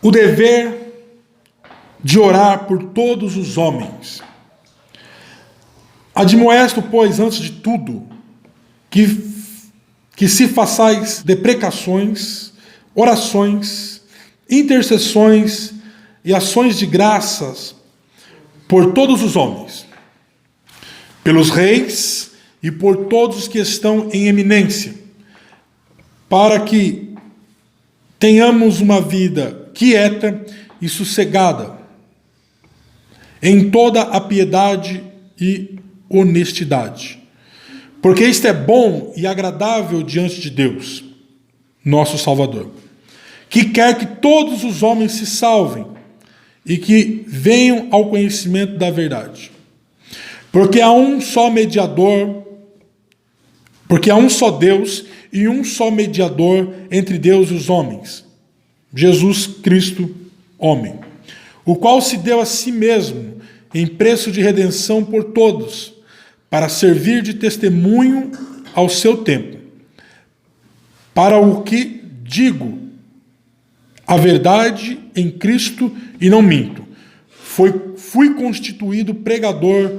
o dever de orar por todos os homens. Admoesto, pois, antes de tudo, que se façais deprecações, orações, intercessões e ações de graças por todos os homens, pelos reis e por todos os que estão em eminência, para que tenhamos uma vida quieta e sossegada, em toda a piedade e honestidade. Porque isto é bom e agradável diante de Deus, nosso Salvador, que quer que todos os homens se salvem e que venham ao conhecimento da verdade. Porque há um só mediador, porque há um só Deus e um só mediador entre Deus e os homens, Jesus Cristo, homem, o qual se deu a si mesmo em preço de redenção por todos, para servir de testemunho ao seu tempo. Para o que digo a verdade em Cristo e não minto, fui constituído pregador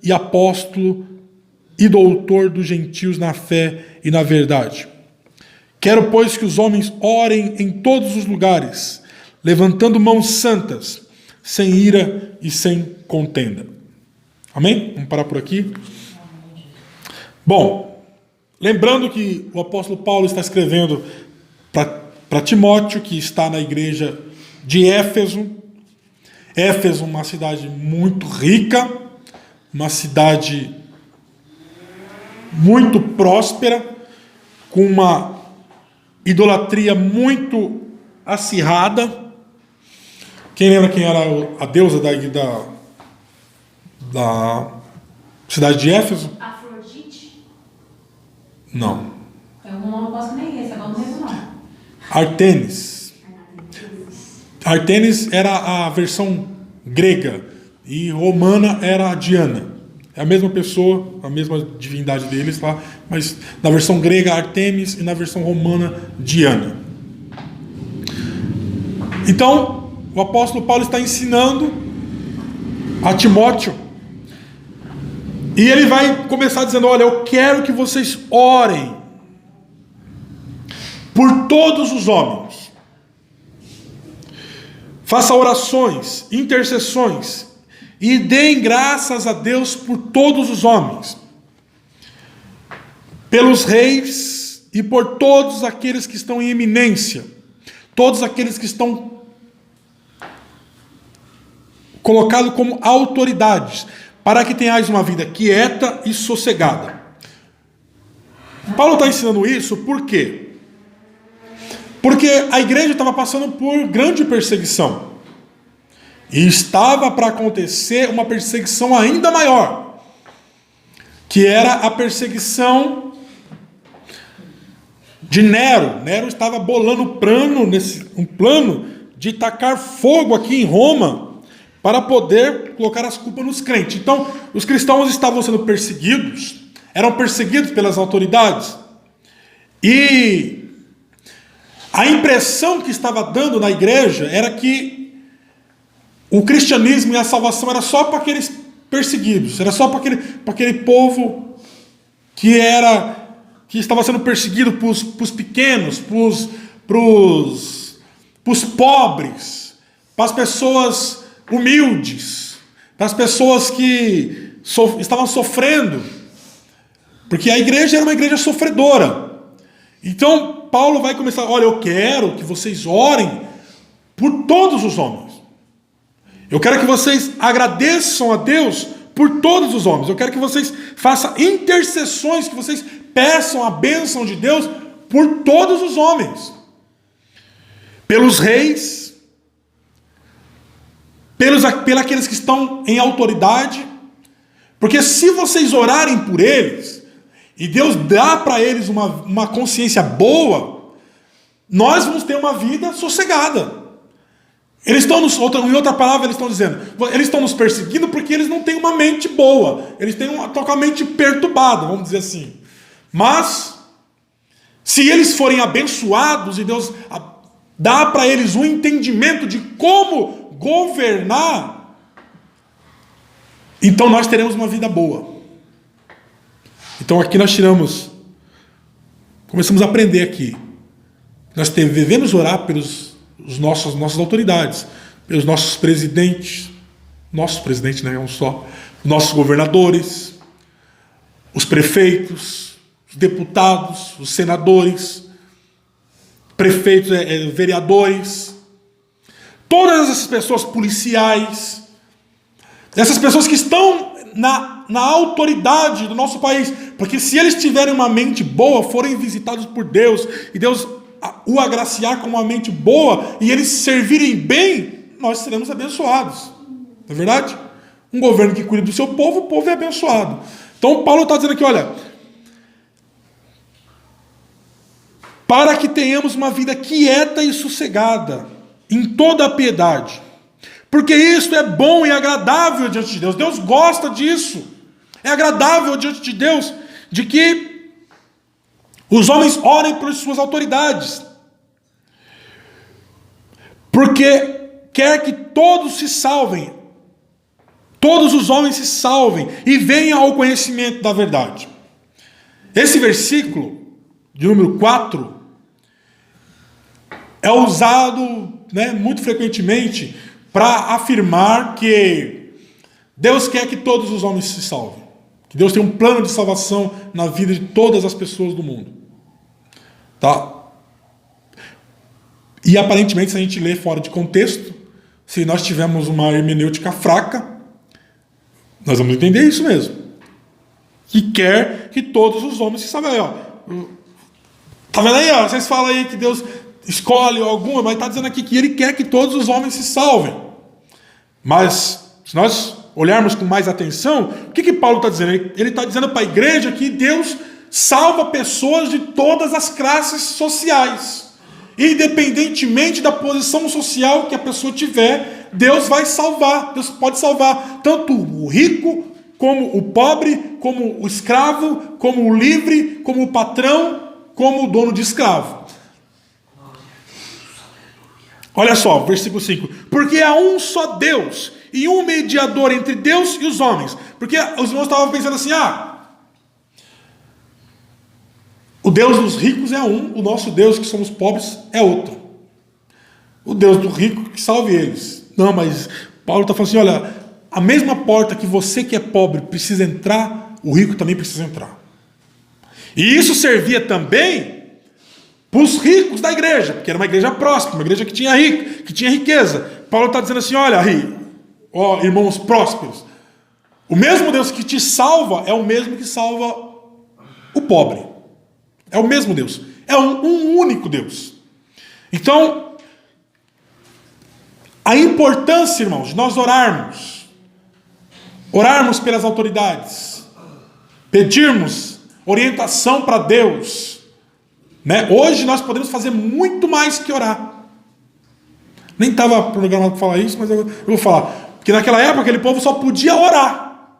e apóstolo e doutor dos gentios na fé e na verdade. Quero, pois, que os homens orem em todos os lugares, levantando mãos santas, sem ira e sem contenda. Amém? Vamos parar por aqui. Bom, lembrando que o apóstolo Paulo está escrevendo para Timóteo, que está na igreja de Éfeso. Éfeso, uma cidade muito rica, uma cidade muito próspera, com uma idolatria muito acirrada. Quem lembra quem era a deusa da cidade de Éfeso? Afrodite? Não. É um nome, posso nem esse, agora não lembro não. Artemis. Artemis era a versão grega e romana era a Diana. É a mesma pessoa, a mesma divindade deles lá, mas na versão grega Artemis e na versão romana Diana. Então, o apóstolo Paulo está ensinando a Timóteo e ele vai começar dizendo: olha, eu quero que vocês orem por todos os homens. Faça orações, intercessões e deem graças a Deus por todos os homens, pelos reis e por todos aqueles que estão em eminência, todos aqueles que estão colocados como autoridades, para que tenhais uma vida quieta e sossegada. Paulo está ensinando isso por quê? Porque a igreja estava passando por grande perseguição. E estava para acontecer uma perseguição ainda maior, que era a perseguição de Nero. Nero estava bolando um plano de tacar fogo aqui em Roma para poder colocar as culpas nos crentes. Então, os cristãos estavam sendo perseguidos, eram perseguidos pelas autoridades. E a impressão que estava dando na igreja era que o cristianismo e a salvação era só para aqueles perseguidos, era só para aquele povo que estava sendo perseguido, para os pequenos, para os pobres, para as pessoas humildes, para as pessoas que estavam sofrendo, porque a igreja era uma igreja sofredora. Então Paulo vai começar: olha, eu quero que vocês orem por todos os homens. Eu quero que vocês agradeçam a Deus por todos os homens. Eu quero que vocês façam intercessões, que vocês peçam a bênção de Deus por todos os homens. Pelos reis, pelos aqueles que estão em autoridade. Porque se vocês orarem por eles, e Deus dá para eles uma consciência boa, nós vamos ter uma vida sossegada. Eles estão em outra palavra, eles estão dizendo, eles estão nos perseguindo porque eles não têm uma mente boa, eles têm uma mente perturbada, vamos dizer assim. Mas, se eles forem abençoados e Deus dá para eles um entendimento de como governar, então nós teremos uma vida boa. Então aqui nós começamos a aprender aqui. Nós devemos orar pelos nossas autoridades, pelos nossos presidentes, né, é um só, nossos governadores, os prefeitos, os deputados, os senadores, prefeitos, vereadores, todas essas pessoas, policiais, essas pessoas que estão na autoridade do nosso país, porque se eles tiverem uma mente boa, forem visitados por Deus, e Deus o agraciar com uma mente boa, e eles servirem bem, nós seremos abençoados. Não é verdade? Um governo que cuida do seu povo, o povo é abençoado. Então Paulo está dizendo aqui, olha, para que tenhamos uma vida quieta e sossegada, em toda a piedade, porque isso é bom e agradável diante de Deus. Deus gosta disso. É agradável diante de Deus de que os homens orem pelas suas autoridades, porque quer que todos se salvem, todos os homens se salvem e venham ao conhecimento da verdade. Esse versículo de número 4 é usado, né, muito frequentemente para afirmar que Deus quer que todos os homens se salvem, que Deus tem um plano de salvação na vida de todas as pessoas do mundo, tá? E aparentemente, se a gente lê fora de contexto, se nós tivermos uma hermenêutica fraca, nós vamos entender isso mesmo, que quer que todos os homens se salvem. Aí, ó, tá vendo aí? Ó, vocês falam aí que Deus escolhe alguma, mas está dizendo aqui que Ele quer que todos os homens se salvem. Mas, se nós olharmos com mais atenção, o que Paulo está dizendo? Ele está dizendo para a igreja que Deus salva pessoas de todas as classes sociais. Independentemente da posição social que a pessoa tiver, Deus vai salvar. Deus pode salvar tanto o rico, como o pobre, como o escravo, como o livre, como o patrão, como o dono de escravo. Olha só, versículo 5. Porque há um só Deus e um mediador entre Deus e os homens. Porque os irmãos estavam pensando assim, o Deus dos ricos é um, o nosso Deus que somos pobres é outro. O Deus do rico que salve eles. Não, mas Paulo está falando assim, olha, a mesma porta que você que é pobre precisa entrar, o rico também precisa entrar. E isso servia também para os ricos da igreja, porque era uma igreja próspera, uma igreja que tinha riqueza. Paulo está dizendo assim, olha, irmãos prósperos, o mesmo Deus que te salva é o mesmo que salva o pobre. É o mesmo Deus. É um único Deus. Então, a importância, irmãos, de nós orarmos pelas autoridades, pedirmos orientação para Deus, né? Hoje nós podemos fazer muito mais que orar. Nem estava programado para falar isso, mas eu vou falar. Porque naquela época aquele povo só podia orar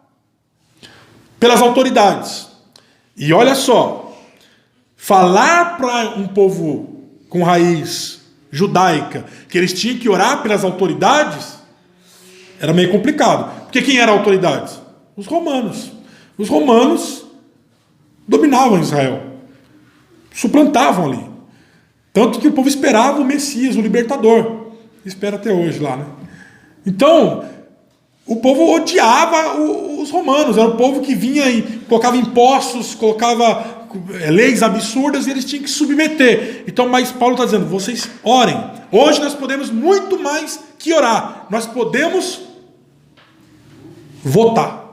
pelas autoridades. E olha só, falar para um povo com raiz judaica que eles tinham que orar pelas autoridades era meio complicado. Porque quem era a autoridade? Os romanos. Os romanos dominavam Israel. Suplantavam ali. Tanto que o povo esperava o Messias, o libertador. Espera até hoje lá, né? Então, o povo odiava os romanos. Era o povo que vinha e colocava impostos, colocava leis absurdas e eles tinham que submeter. Então, mas Paulo está dizendo, vocês orem. Hoje nós podemos muito mais que orar. Nós podemos votar.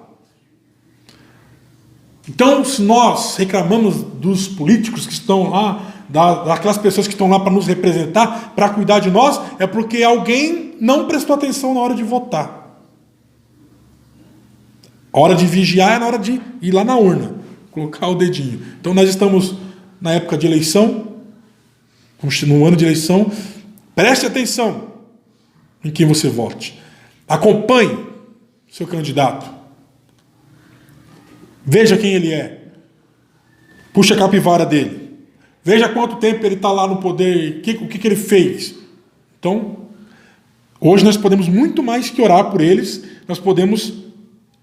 Então, se nós reclamamos dos políticos que estão lá, daquelas pessoas que estão lá para nos representar, para cuidar de nós, é porque alguém não prestou atenção na hora de votar. A hora de vigiar é na hora de ir lá na urna, colocar o dedinho. Então, nós estamos na época de eleição, no ano de eleição. Preste atenção em quem você vote. Acompanhe seu candidato. Veja quem ele é. Puxa a capivara dele. Veja quanto tempo ele está lá no poder, o que ele fez. Então, hoje nós podemos muito mais que orar por eles, nós podemos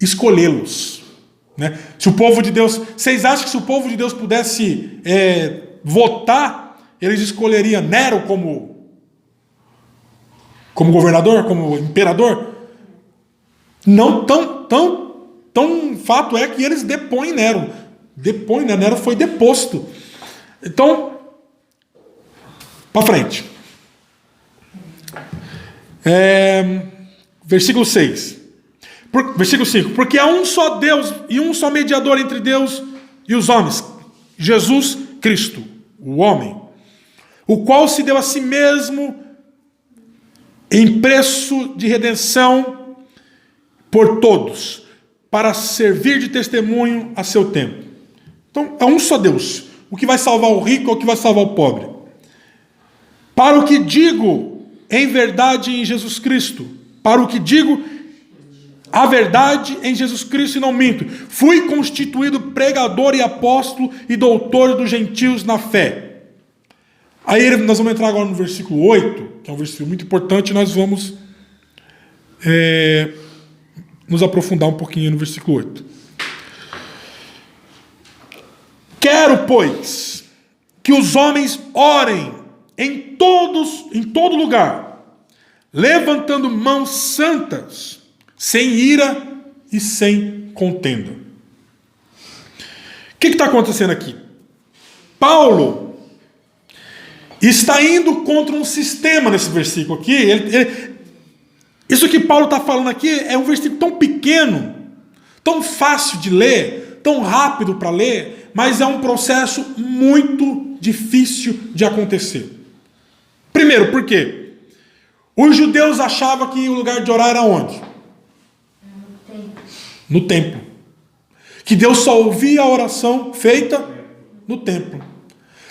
escolhê-los. Né? Se o povo de Deus, vocês acham que se o povo de Deus pudesse votar, eles escolheriam Nero como governador, como imperador? Não tão fato é que eles depõem Nero. Nero foi deposto. Então, para frente. Versículo 6. Versículo 5. Porque há um só Deus e um só mediador entre Deus e os homens, Jesus Cristo, o homem, o qual se deu a si mesmo em preço de redenção por todos, para servir de testemunho a seu tempo. Então, é um só Deus. O que vai salvar o rico é o que vai salvar o pobre. Para o que digo em verdade em Jesus Cristo, para o que digo a verdade em Jesus Cristo e não minto, fui constituído pregador e apóstolo e doutor dos gentios na fé. Aí nós vamos entrar agora no versículo 8, que é um versículo muito importante, e nós vamos nos aprofundar um pouquinho no versículo 8. Quero, pois, que os homens orem em todo lugar, levantando mãos santas, sem ira e sem contenda. O que está acontecendo aqui? Paulo está indo contra um sistema nesse versículo aqui. Isso que Paulo está falando aqui é um versículo tão pequeno, tão fácil de ler, tão rápido para ler, mas é um processo muito difícil de acontecer. Primeiro, por quê? Os judeus achavam que o lugar de orar era onde? No templo. Que Deus só ouvia a oração feita no templo.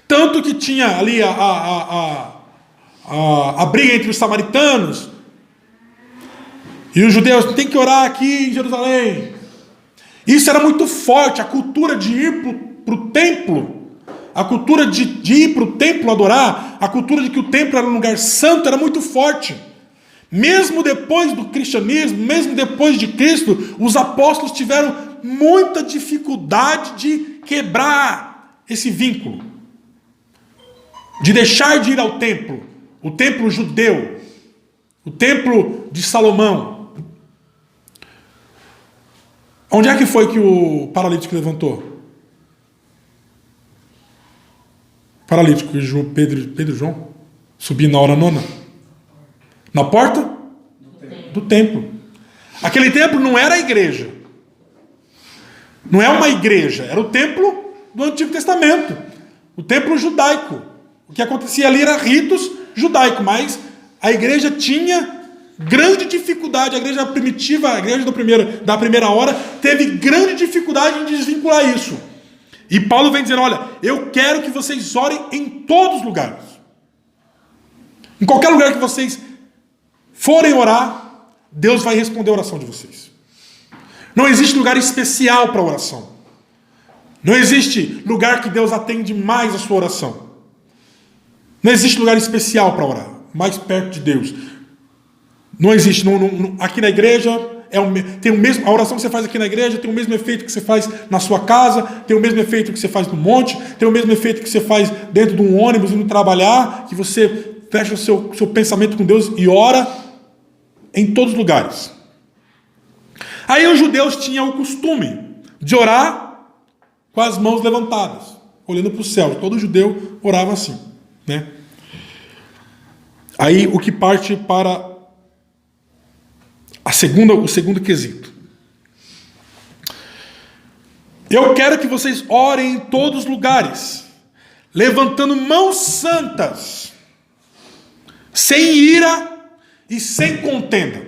Tanto que tinha ali a briga entre os samaritanos e os judeus. Tem que orar aqui em Jerusalém. Isso era muito forte. A cultura de ir para o templo, a cultura de ir para o templo adorar, a cultura de que o templo era um lugar santo era muito forte. Mesmo depois do cristianismo, mesmo depois de Cristo, os apóstolos tiveram muita dificuldade de quebrar esse vínculo, de deixar de ir ao templo, o templo judeu, o templo de Salomão. Onde é que foi que o paralítico levantou? Paralítico, Pedro e João, subindo na hora nona. Na porta? Do templo. Aquele templo não era a igreja. Não é uma igreja. Era o templo do Antigo Testamento. O templo judaico. O que acontecia ali era ritos judaicos. Mas a igreja tinha grande dificuldade. A igreja primitiva, a igreja da primeira hora, teve grande dificuldade em desvincular isso. E Paulo vem dizendo, olha, eu quero que vocês orem em todos os lugares. Em qualquer lugar que vocês forem orar, Deus vai responder a oração de vocês. Não existe lugar especial para oração. Não existe lugar que Deus atende mais a sua oração. Não existe lugar especial para orar, mais perto de Deus. Não existe. Aqui na igreja, tem o mesmo, a oração que você faz aqui na igreja tem o mesmo efeito que você faz na sua casa, tem o mesmo efeito que você faz no monte, tem o mesmo efeito que você faz dentro de um ônibus, indo trabalhar, que você fecha o seu pensamento com Deus e ora em todos os lugares. Aí os judeus tinham o costume de orar com as mãos levantadas, olhando para o céu. Todo judeu orava assim, né? Aí o que parte para o segundo quesito. Eu quero que vocês orem em todos os lugares, levantando mãos santas, sem ira e sem contenda.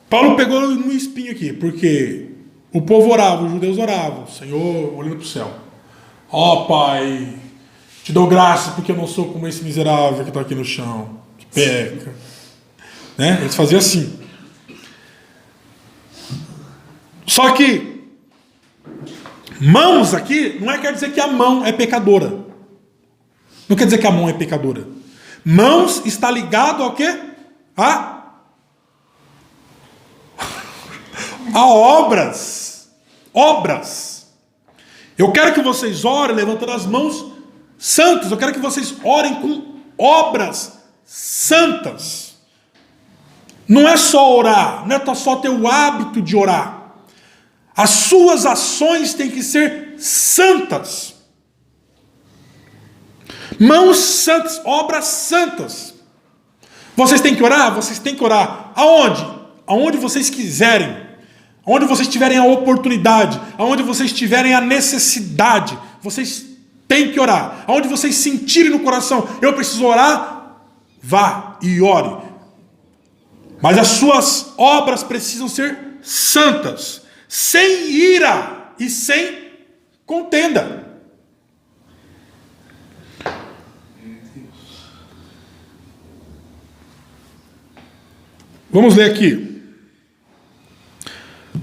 Paulo pegou no espinho aqui, porque o povo orava, os judeus oravam, o Senhor olhando para o céu. Ó Pai, te dou graça porque eu não sou como esse miserável que está aqui no chão, que peca. Né? Eles faziam assim. Só que Mãos aqui não quer dizer que a mão é pecadora. Não quer dizer que a mão é pecadora. Mãos está ligado ao quê? A obras. Obras. Eu quero que vocês orem levantando as mãos santas. Eu quero que vocês orem com obras santas. Não é só orar, não é só ter o hábito de orar. As suas ações têm que ser santas. Mãos santas, obras santas. Vocês têm que orar? Vocês têm que orar. Aonde? Aonde vocês quiserem. Aonde vocês tiverem a oportunidade. Aonde vocês tiverem a necessidade. Vocês têm que orar. Aonde vocês sentirem no coração, eu preciso orar, vá e ore. Mas as suas obras precisam ser santas, sem ira e sem contenda. Vamos ler aqui.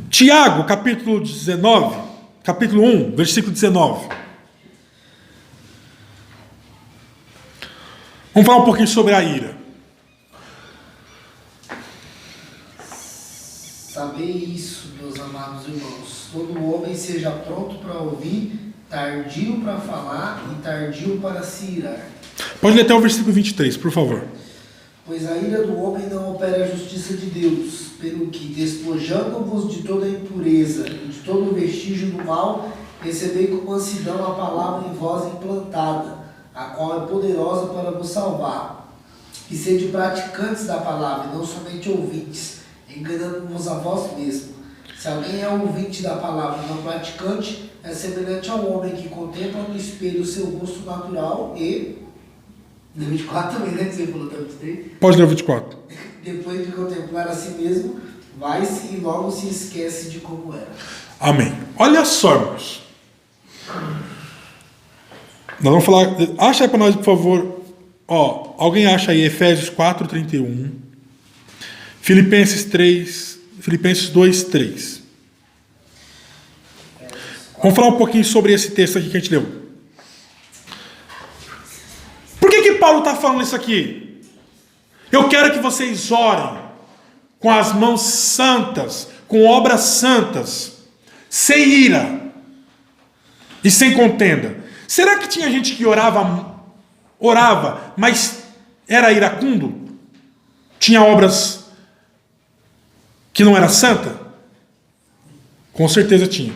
Tiago, capítulo 19, capítulo 1, versículo 19. Vamos falar um pouquinho sobre a ira. Sabei isso, meus amados irmãos. Todo homem seja pronto para ouvir, tardio para falar e tardio para se irar. Pode ler até o versículo 23, por favor. Pois a ira do homem não opera a justiça de Deus, pelo que, despojando-vos de toda a impureza e de todo o vestígio do mal, recebei com mansidão a palavra em vós implantada, a qual é poderosa para vos salvar. E sede praticantes da palavra, e não somente ouvintes, enganando-vos a vós mesmos. Se alguém é ouvinte da palavra e não praticante, é semelhante ao homem que contempla no espelho o seu rosto natural e... No 24 também, né? Que você falou, tá 23? Pode ler o 24. Depois de contemplar a si mesmo, vai-se e logo se esquece de como era. Amém. Olha só, irmãos. Nós vamos falar... Acha aí para nós, por favor. Ó, alguém acha aí Efésios 4, 31. Filipenses 2, 3. Vamos falar um pouquinho sobre esse texto aqui que a gente leu. Por que Paulo está falando isso aqui? Eu quero que vocês orem com as mãos santas, com obras santas, sem ira e sem contenda. Será que tinha gente que orava, mas era iracundo? Tinha obras que não era santa? Com certeza tinha.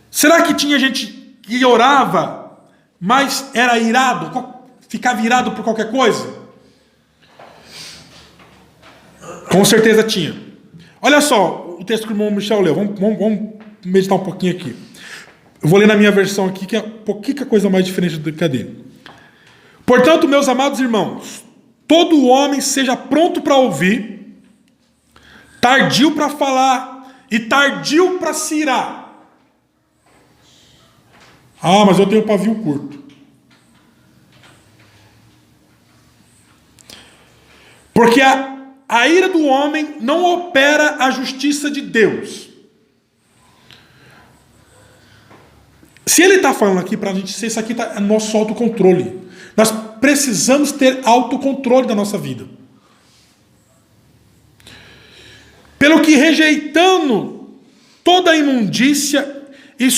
Será que tinha gente que orava, mas era irado, ficava irado por qualquer coisa? Com certeza tinha. Olha só o texto que o irmão Michel leu. Vamos meditar um pouquinho aqui. Eu vou ler na minha versão aqui, que é um pouquinho coisa mais diferente do que a dele. Portanto, meus amados irmãos, todo homem seja pronto para ouvir, tardio para falar e tardio para se irar. Ah, mas eu tenho pavio curto. Porque a ira do homem não opera a justiça de Deus. Se ele está falando aqui para a gente, isso aqui é nosso autocontrole. Nós precisamos ter autocontrole da nossa vida. Pelo que, rejeitando toda a imundícia e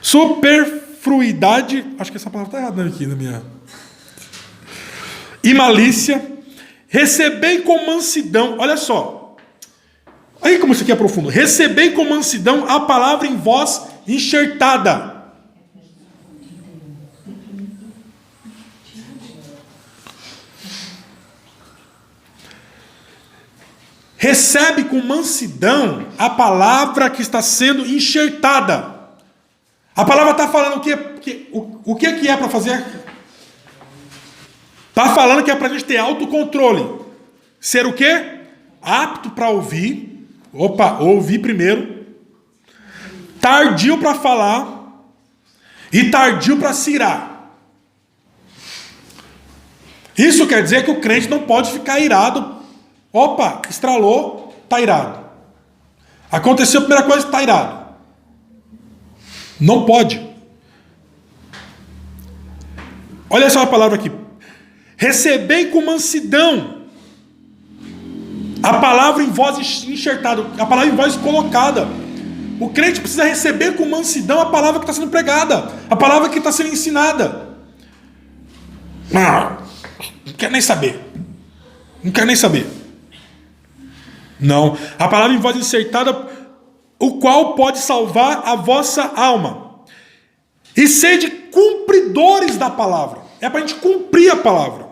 superfluidade, acho que essa palavra está errada aqui na minha... e malícia, recebei com mansidão, olha só, aí como isso aqui é profundo, recebei com mansidão a palavra em vós enxertada. Recebe com mansidão a palavra que está sendo enxertada. A palavra está falando o que é para fazer? Está falando que é para a gente ter autocontrole. Ser o quê? Apto para ouvir. Ouvir primeiro. Tardio para falar. E tardio para se irar. Isso quer dizer que o crente não pode ficar irado. Estralou, está irado. Aconteceu a primeira coisa, está irado. Não pode. Olha só a palavra aqui. Recebei com mansidão a palavra em voz enxertada, a palavra em voz colocada. O crente precisa receber com mansidão a palavra que está sendo pregada, a palavra que está sendo ensinada. Não quero nem saber. Não quero nem saber. Não. A palavra em voz enxertada, o qual pode salvar a vossa alma. E sede cumpridores da palavra. É para a gente cumprir a palavra.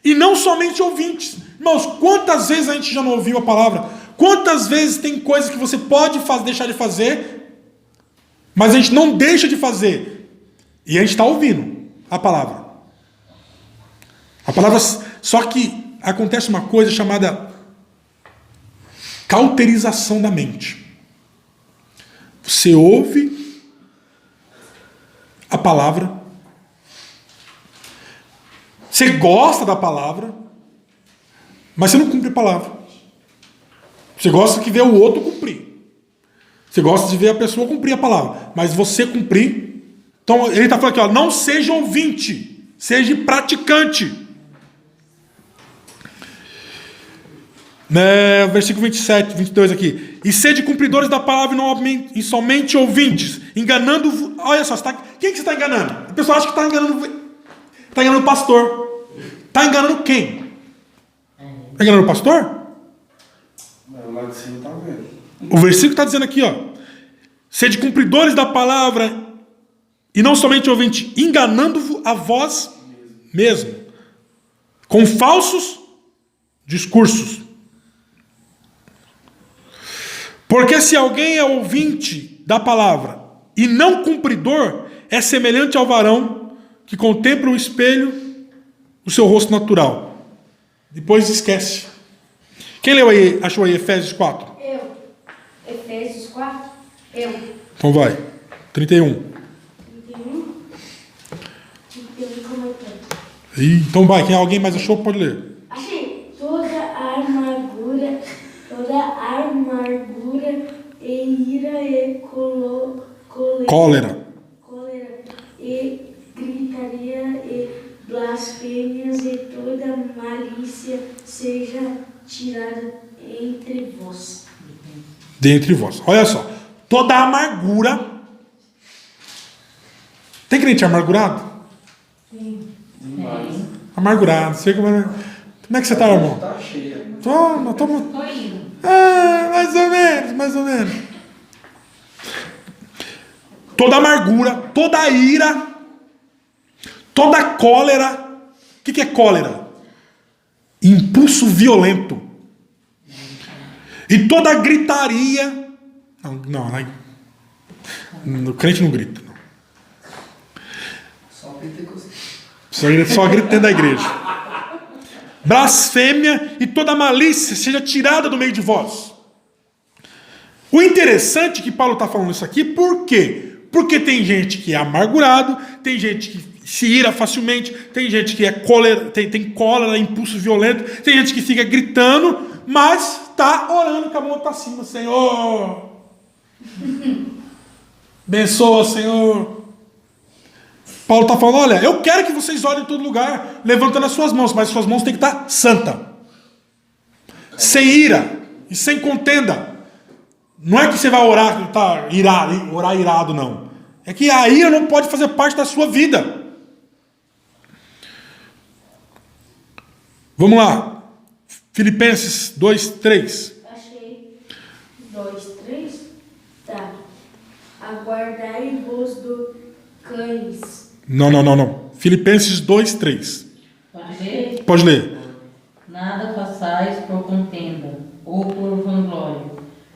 E não somente ouvintes. Irmãos, quantas vezes a gente já não ouviu a palavra? Quantas vezes tem coisas que você pode deixar de fazer, mas a gente não deixa de fazer. E a gente está ouvindo a palavra. A palavra. Só que acontece uma coisa chamada cauterização da mente. Você ouve a palavra, você gosta da palavra, mas você não cumpre a palavra. Você gosta de ver o outro cumprir. Você gosta de ver a pessoa cumprir a palavra, mas você cumprir. Então ele está falando aqui, ó, não seja ouvinte, seja praticante. Versículo 27, 22 aqui. E sede cumpridores da palavra e somente ouvintes, enganando. Olha só, quem que você está enganando? A pessoa acha que está enganando o pastor. Está enganando quem? Está enganando o pastor? O versículo está dizendo aqui, ó. Sede cumpridores da palavra e não somente ouvintes, enganando a vós mesmo, com falsos discursos. Porque se alguém é ouvinte da palavra e não cumpridor, é semelhante ao varão que contempla o espelho, o seu rosto natural. Depois esquece. Quem leu aí, achou aí Efésios 4? Eu. Efésios 4? Eu. Então vai. 31. 31. Então vai. Quem alguém mais achou, pode ler. Achei. Toda amargura e ira e cólera e gritaria e blasfêmias e toda malícia seja tirada entre vós. Dentre vós. Olha só. Toda amargura. Tem crente amargurado? Sim. Amargurado. Sei como é. Como é que você está, irmão? Tá cheia. Tô indo. Mais ou menos. Toda amargura, toda ira, toda cólera. O que é cólera? Impulso violento. E toda gritaria. O crente não grita. Não. Só pentecostal. Só grita dentro da igreja. Blasfêmia e toda malícia seja tirada do meio de vós. O interessante é que Paulo está falando isso aqui, por quê? Porque tem gente que é amargurado, tem gente que se ira facilmente, tem gente que é cólera, tem cólera, impulso violento, tem gente que fica gritando, mas está orando com a mão para cima. Senhor, abençoa, Senhor. Paulo está falando, olha, eu quero que vocês orem em todo lugar, levantando as suas mãos, mas suas mãos têm que estar santa, sem ira e sem contenda. Não é que você vai orar, orar irado, não. É que a ira não pode fazer parte da sua vida. Vamos lá. Filipenses 2:3. Achei. 2, 3. Tá. Aguardai-vos do cães. Não. Filipenses 2:3. Pode ler? Pode ler. Nada façais por contenda ou por vanglória,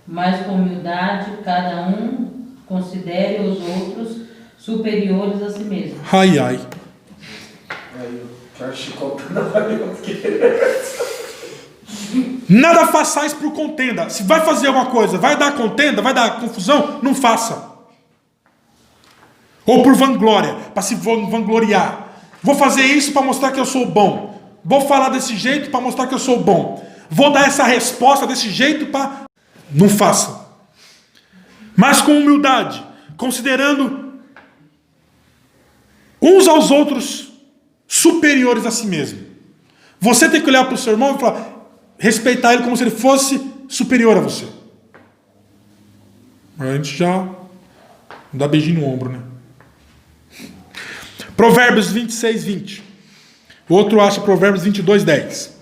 mas com humildade cada um considere os outros superiores a si mesmo. Ai. Aí, quero chicotando Nada façais por contenda. Se vai fazer alguma coisa, vai dar contenda, vai dar confusão, não faça. Ou por vanglória, para se vangloriar. Vou fazer isso para mostrar que eu sou bom. Vou falar desse jeito para mostrar que eu sou bom. Vou dar essa resposta desse jeito para... Não faça. mas com humildade, considerando uns aos outros superiores a si mesmo. Você tem que olhar para o seu irmão e falar, respeitar ele como se ele fosse superior a você. A gente já dá beijinho no ombro, né? Provérbios 26, 20. O outro acha Provérbios 22, 10.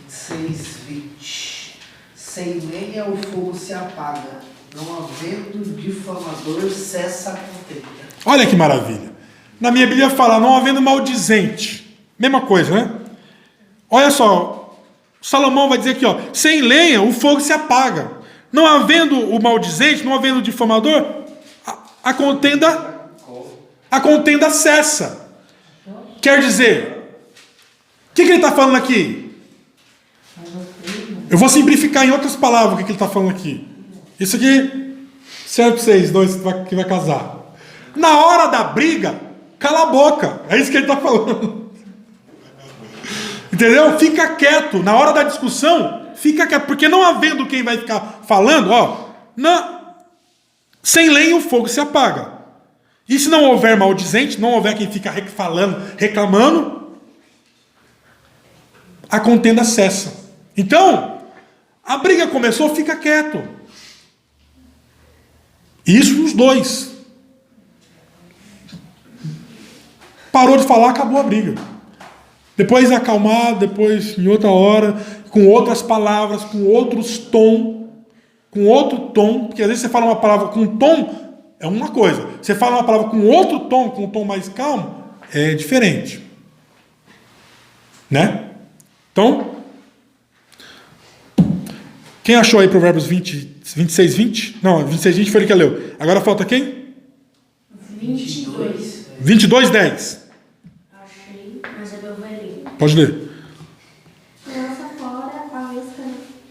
26, 20. Sem lenha o fogo se apaga, não havendo difamador cessa a contenda. Olha que maravilha. Na minha Bíblia fala, não havendo maldizente. Mesma coisa, né? Olha só, Salomão vai dizer aqui, ó, sem lenha o fogo se apaga. Não havendo o maldizente, não havendo o difamador, a contenda cessa. Quer dizer, o que ele está falando aqui? Eu vou simplificar em outras palavras o que ele está falando aqui. Isso aqui serve para vocês dois que vai casar. Na hora da briga, cala a boca. É isso que ele está falando. Entendeu? Fica quieto. Na hora da discussão, fica quieto. Porque não havendo quem vai ficar falando, ó, sem lenha o fogo se apaga. E se não houver maldizente, não houver quem fica falando, reclamando, a contenda cessa. Então, a briga começou, fica quieto. Isso os dois. Parou de falar, acabou a briga. Depois acalmar, depois em outra hora, com outras palavras, com outros tom, com outro tom, porque às vezes você fala uma palavra com um tom, é uma coisa. Você fala uma palavra com outro tom, com um tom mais calmo, é diferente. Né? Então, quem achou aí Provérbios 26, 20? Não, 26, 20 foi ele que leu. Agora falta quem? 22. 22, 10. Achei, mas é meu velhinho. Pode ler. Lança fora ao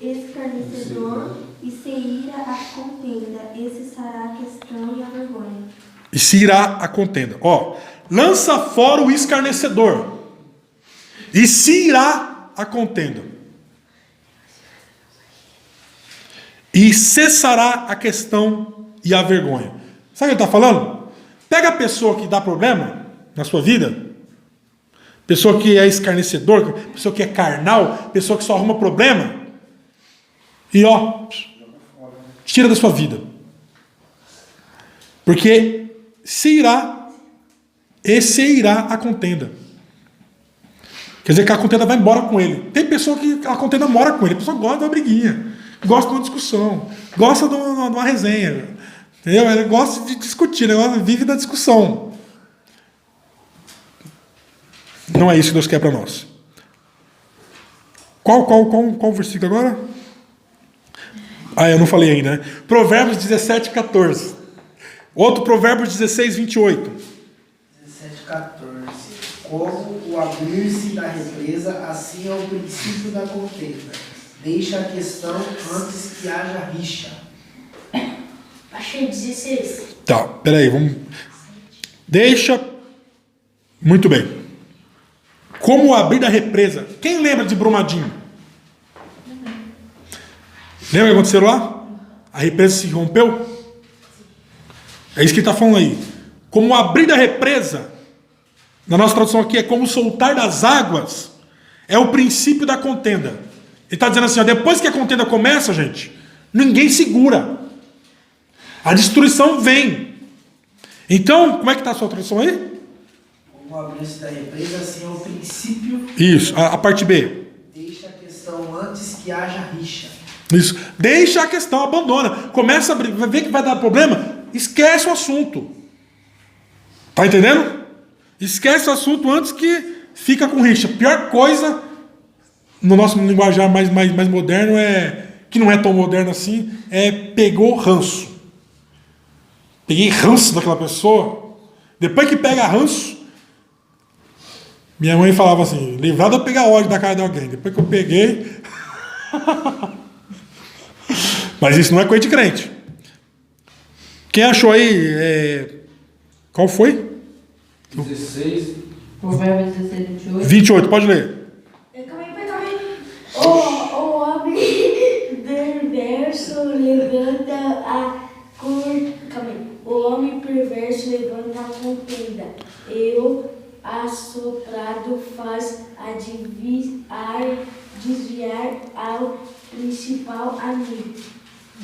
escarnecedor e se ira a contenda. Esse será a questão e a vergonha. E se irá a contenda. Ó, lança fora o escarnecedor. E se irá a contenda. E cessará a questão e a vergonha. Sabe o que ele está falando? Pega a pessoa que dá problema na sua vida, pessoa que é escarnecedor, pessoa que é carnal, pessoa que só arruma problema, e ó, tira da sua vida. Porque se irá a contenda. Quer dizer que a contenda vai embora com ele. Tem pessoa que a contenda mora com ele, a pessoa gosta de uma briguinha, gosta de uma discussão, gosta de uma resenha, entendeu? Ele gosta de discutir, ela vive da discussão. Não é isso que Deus quer para nós. Qual versículo agora? Ah, eu não falei ainda, né? Provérbios 17, 14. Outro Provérbios 16, 28. 17, 14. Como o abrir-se da represa, assim é o princípio da contenda. Deixa a questão antes que haja rixa. Achei 16. Tá, peraí, vamos. Deixa. Muito bem. Como abrir da represa. Quem lembra de Brumadinho? Lembra o que aconteceu lá? A represa se rompeu? É isso que ele está falando aí. Como abrir da represa, na nossa tradução aqui é como soltar das águas, é o princípio da contenda. Ele está dizendo assim, ó, depois que a contenda começa, gente, ninguém segura. A destruição vem. Então, como é que está a sua tradução aí? Como abrir-se da represa, assim é o princípio. Isso, a parte B. Deixa a questão antes que haja rixa. Isso. Deixa a questão, abandona. Começa a vai ver que vai dar problema, esquece o assunto. Tá entendendo? Esquece o assunto antes que fica com rixa. Pior coisa, no nosso linguajar mais moderno, que não é tão moderno assim, pegou ranço. Peguei ranço daquela pessoa. Depois que pega ranço, minha mãe falava assim, livrado de eu pegar ódio da cara de alguém. Depois que eu peguei... Mas isso não é coisa de crente. Quem achou aí? Qual foi? 16. Provérbios 16, 28. 28, pode ler. Calma aí. O abrir homem perverso levanta a contenda, e o assoprado faz desviar ao principal amigo.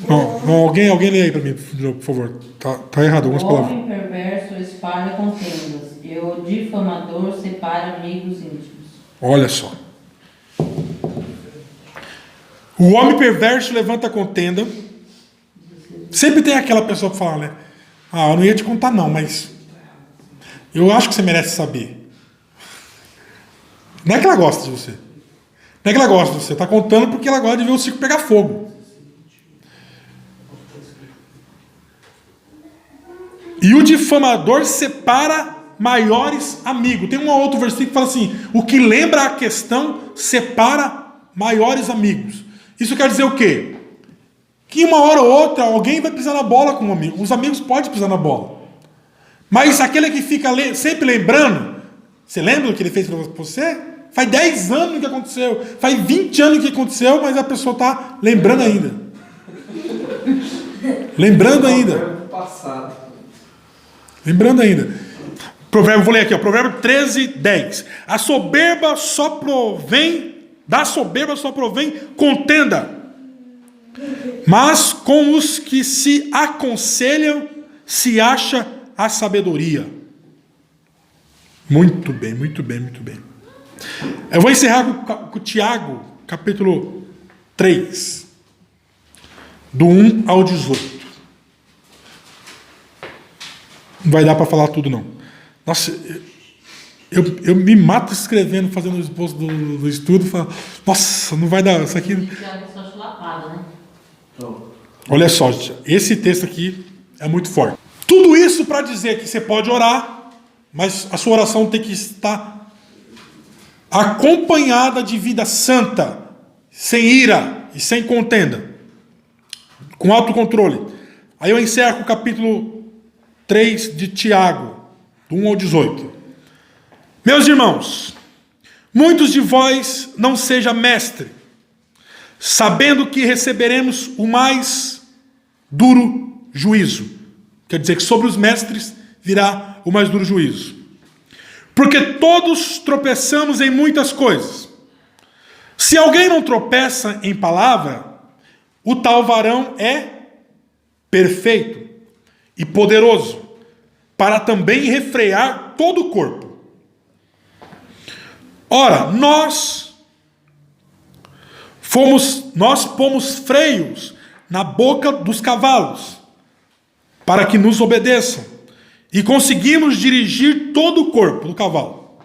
Alguém lê aí para mim, por favor. Tá errado algumas O palavras. homem perverso espalha contendas, e o difamador separa amigos íntimos. Olha só. O homem perverso levanta contenda. Sempre tem aquela pessoa que fala, né? Eu não ia te contar não, mas eu acho que você merece saber. Não é que ela gosta de você. Não é que ela gosta de você. Está contando porque ela gosta de ver o circo pegar fogo. E o difamador separa maiores amigos. Tem um outro versículo que fala assim: o que lembra a questão separa maiores amigos. Isso quer dizer o quê? Que uma hora ou outra alguém vai pisar na bola com um amigo. Os amigos podem pisar na bola. Mas aquele que fica sempre lembrando, você lembra do que ele fez para você? Faz 10 anos que aconteceu, faz 20 anos que aconteceu, mas a pessoa está lembrando ainda. Lembrando ainda. Passado. Lembrando ainda. Provérbio, vou ler aqui, Provérbio 13, 10. Da soberba só provém contenda, mas com os que se aconselham se acha a sabedoria. Muito bem, muito bem, muito bem. Eu vou encerrar com Tiago, capítulo 3, do 1 ao 18. Não vai dar para falar tudo, não. Nossa, eu me mato escrevendo, fazendo o esboço do estudo. Falo, nossa, não vai dar. Isso aqui. Olha só, esse texto aqui é muito forte. Tudo isso para dizer que você pode orar, mas a sua oração tem que estar acompanhada de vida santa, sem ira e sem contenda, com autocontrole. Aí eu encerro com o capítulo 3 de Tiago, do 1 ao 18. Meus irmãos, muitos de vós não seja mestre, sabendo que receberemos o mais duro juízo. Quer dizer que sobre os mestres virá o mais duro juízo. Porque todos tropeçamos em muitas coisas. Se alguém não tropeça em palavra, o tal varão é perfeito e poderoso, para também refrear todo o corpo. Ora, nós pomos freios na boca dos cavalos, para que nos obedeçam, e conseguimos dirigir todo o corpo do cavalo.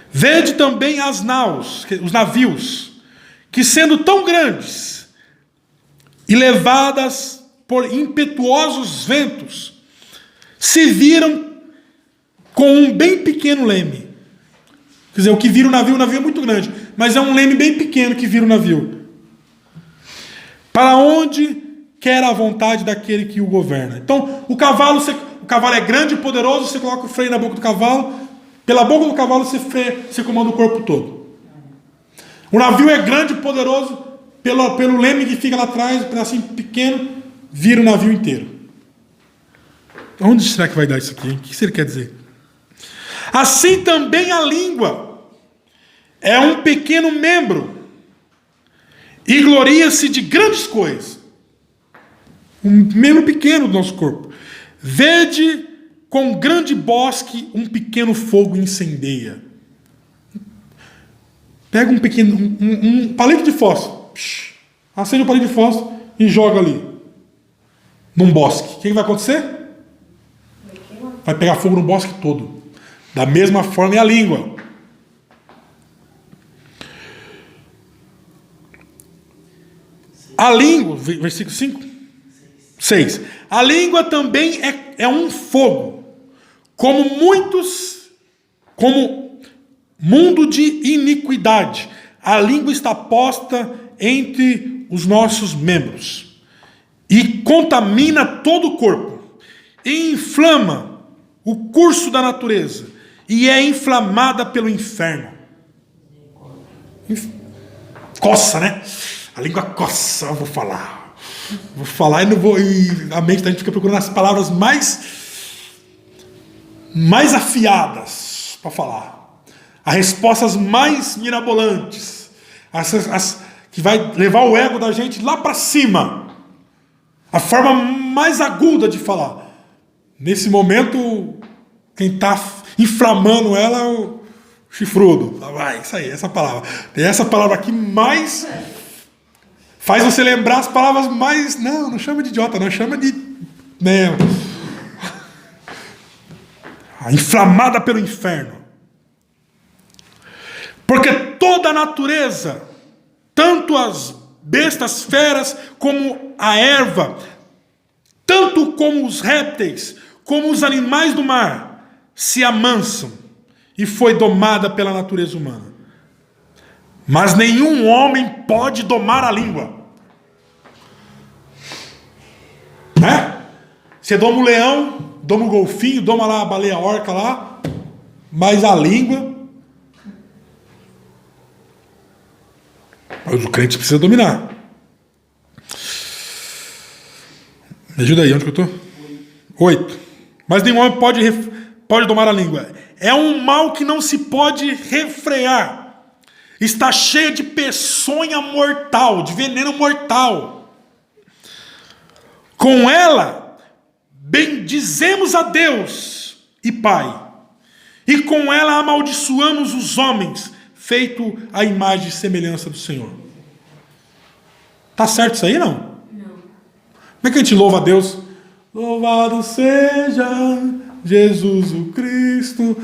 Vede também as naus, os navios, que sendo tão grandes e levadas por impetuosos ventos, se viram com um bem pequeno leme. Quer dizer, o que vira o navio é muito grande, mas é um leme bem pequeno que vira o navio. Para onde quer a vontade daquele que o governa. Então, o cavalo é grande e poderoso, você coloca o freio na boca do cavalo, pela boca do cavalo você comanda o corpo todo. O navio é grande e poderoso, pelo leme que fica lá atrás, um pedacinho pequeno, vira o navio inteiro. Onde será que vai dar isso aqui, hein? O que ele quer dizer? Assim também a língua é um pequeno membro e gloria-se de grandes coisas. Um membro pequeno do nosso corpo. Vede com grande bosque um pequeno fogo incendeia. Pega um palito de fósforo, acende um palito de fósforo e joga ali num bosque. O que vai acontecer? Vai pegar fogo no bosque todo. Da mesma forma é a língua. A língua, versículo 5? 6. A língua também é um fogo, como mundo de iniquidade. A língua está posta entre os nossos membros e contamina todo o corpo, e inflama o curso da natureza, e é inflamada pelo inferno. Coça, né? A língua coça, eu vou falar. Vou falar e não vou. E a mente da gente fica procurando as palavras mais afiadas para falar. As respostas mais mirabolantes. As que vai levar o ego da gente lá para cima. A forma mais aguda de falar. Nesse momento, quem está inflamando ela é o chifrudo. Vai, isso aí, essa palavra. Tem essa palavra aqui mais... Faz você lembrar as palavras mais... Não chama de idiota, não. Chama de... Né, inflamada pelo inferno. Porque toda a natureza, tanto as bestas feras como a erva, tanto como os répteis, como os animais do mar, se amansam e foi domada pela natureza humana. Mas nenhum homem pode domar a língua. Né? Você doma o leão, doma o golfinho, doma lá a baleia orca lá, mas a língua... Mas o crente precisa dominar. Me ajuda aí, onde que eu estou? 8. Mas nenhum homem pode domar a língua. É um mal que não se pode refrear. Está cheia de peçonha mortal, de veneno mortal. Com ela, bendizemos a Deus e Pai. E com ela amaldiçoamos os homens, feito a imagem e semelhança do Senhor. Tá certo isso aí, não? Não. Como é que a gente louva a Deus? Louvado seja Jesus o Cristo.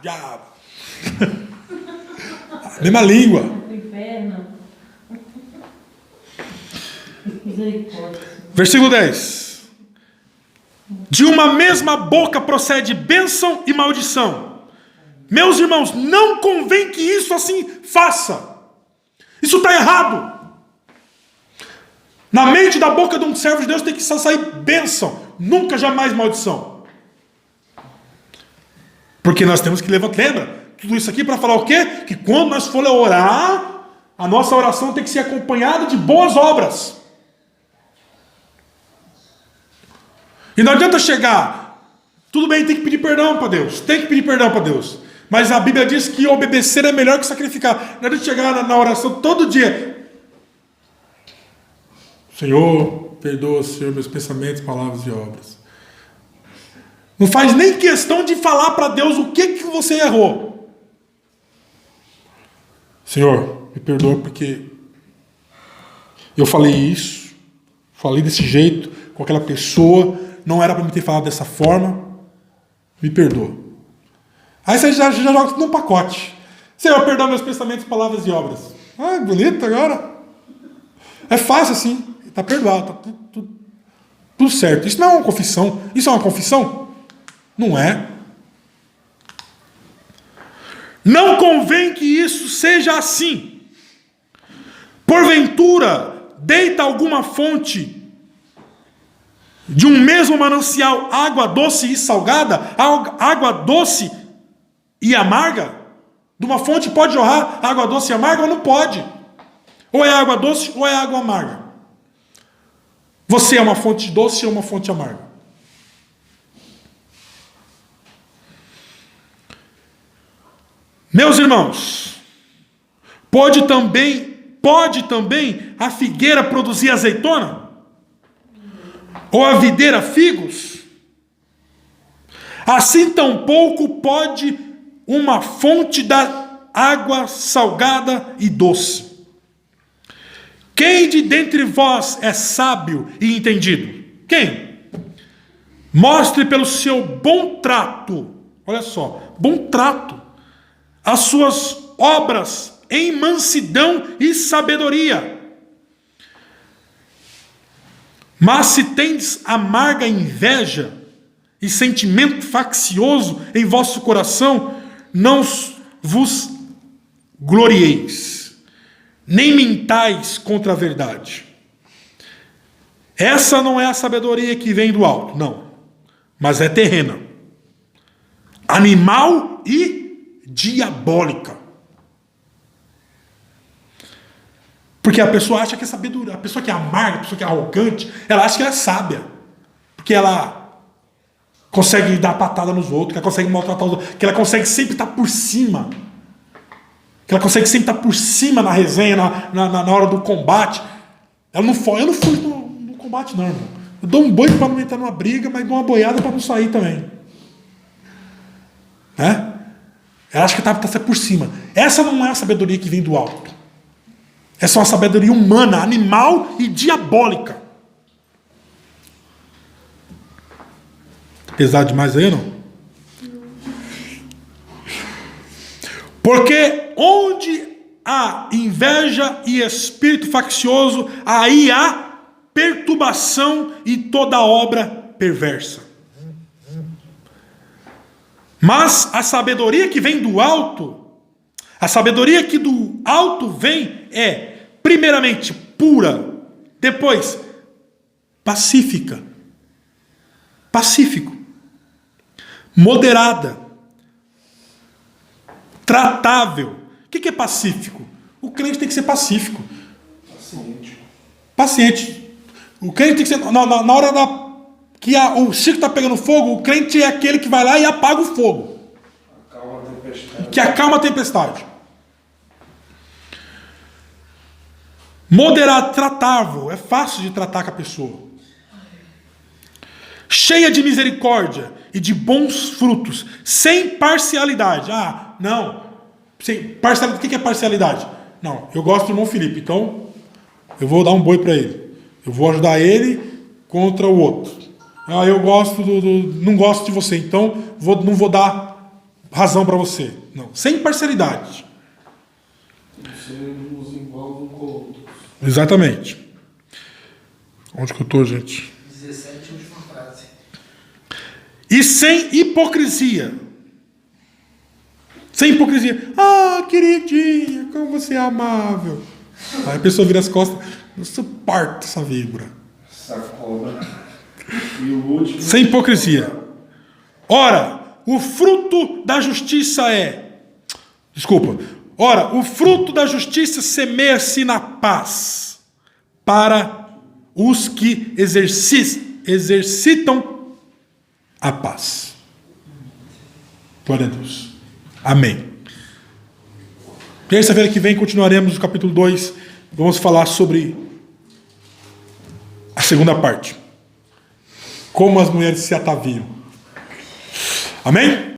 Diabo! Mesma língua. Inferno. Misericórdia. Versículo 10. De uma mesma boca procede bênção e maldição. Meus irmãos, não convém que isso assim faça. Isso está errado. Na mente da boca de um servo de Deus tem que só sair bênção, nunca jamais maldição. Porque nós temos que levantar, lembra? Tudo isso aqui para falar o quê? Que quando nós for orar, a nossa oração tem que ser acompanhada de boas obras. E não adianta chegar, tudo bem, tem que pedir perdão para Deus, tem que pedir perdão para Deus. Mas a Bíblia diz que obedecer é melhor que sacrificar. Não adianta chegar na oração todo dia. Senhor, perdoa, Senhor, meus pensamentos, palavras e obras. Não faz nem questão de falar para Deus o que você errou. Senhor, me perdoa porque eu falei isso, falei desse jeito, com aquela pessoa, não era para me ter falado dessa forma, me perdoa. Aí você já joga tudo num pacote. Senhor, perdoa meus pensamentos, palavras e obras. Bonito agora. É fácil assim. Está perdoado, está tudo certo. Isso não é uma confissão. Isso é uma confissão? Não é. Não convém que isso seja assim. Porventura, deita alguma fonte de um mesmo manancial água doce e salgada, água doce e amarga? De uma fonte pode jorrar água doce e amarga ou não pode? Ou é água doce ou é água amarga? Você é uma fonte doce ou uma fonte amarga? Meus irmãos, pode também a figueira produzir azeitona? Ou a videira figos? Assim tampouco pode uma fonte dar água salgada e doce. Quem de dentre vós é sábio e entendido? Quem? Mostre pelo seu bom trato, olha só, bom trato, as suas obras em mansidão e sabedoria. Mas se tendes amarga inveja e sentimento faccioso em vosso coração, não vos glorieis, nem mintais contra a verdade. Essa não é a sabedoria que vem do alto, não, mas é terrena, animal e diabólica. Porque a pessoa acha que é sabedoria. A pessoa que é amarga, a pessoa que é arrogante, ela acha que ela é sábia. Porque ela consegue dar patada nos outros, que ela consegue maltratar os outros, que ela consegue sempre estar por cima. Que ela consegue sempre estar por cima na resenha, na hora do combate. Eu não fujo no combate, não, irmão. Eu dou um banho para não entrar numa briga, mas dou uma boiada para não sair também. Né? Ela acha que está por cima. Essa não é a sabedoria que vem do alto. Essa é uma sabedoria humana, animal e diabólica. Pesado demais aí, não? Porque onde há inveja e espírito faccioso, aí há perturbação e toda obra perversa. Mas a sabedoria que vem do alto, a sabedoria que do alto vem é, primeiramente, pura, depois, pacífica, pacífico, moderada, tratável. O que é pacífico? O crente tem que ser pacífico. Paciente. O crente tem que ser, na hora que o circo está pegando fogo, o crente é aquele que vai lá e apaga o fogo. Acalma a tempestade. Que acalma a tempestade. Moderado, tratável. É fácil de tratar com a pessoa. Cheia de misericórdia e de bons frutos. Sem parcialidade. Ah, não. Parcialidade. O que é parcialidade? Não, eu gosto do irmão Felipe, então eu vou dar um boi para ele. Eu vou ajudar ele contra o outro. Ah, eu gosto não gosto de você, então não vou dar razão para você. Não, sem parcialidade. Você nos envolve um com o outro. Exatamente. Onde que eu estou, gente? 17, última frase. E sem hipocrisia. Sem hipocrisia. Ah, queridinha, como você é amável. Aí a pessoa vira as costas. Eu suporto essa víbora. Essa cobra. E o último. Sem hipocrisia. Ora, o fruto da justiça é... Desculpa. Ora, o fruto da justiça semeia-se na paz para os que exercitam a paz. Glória a Deus. Amém. Terça-feira que vem continuaremos no capítulo 2. Vamos falar sobre a segunda parte. Como as mulheres se ataviam. Amém?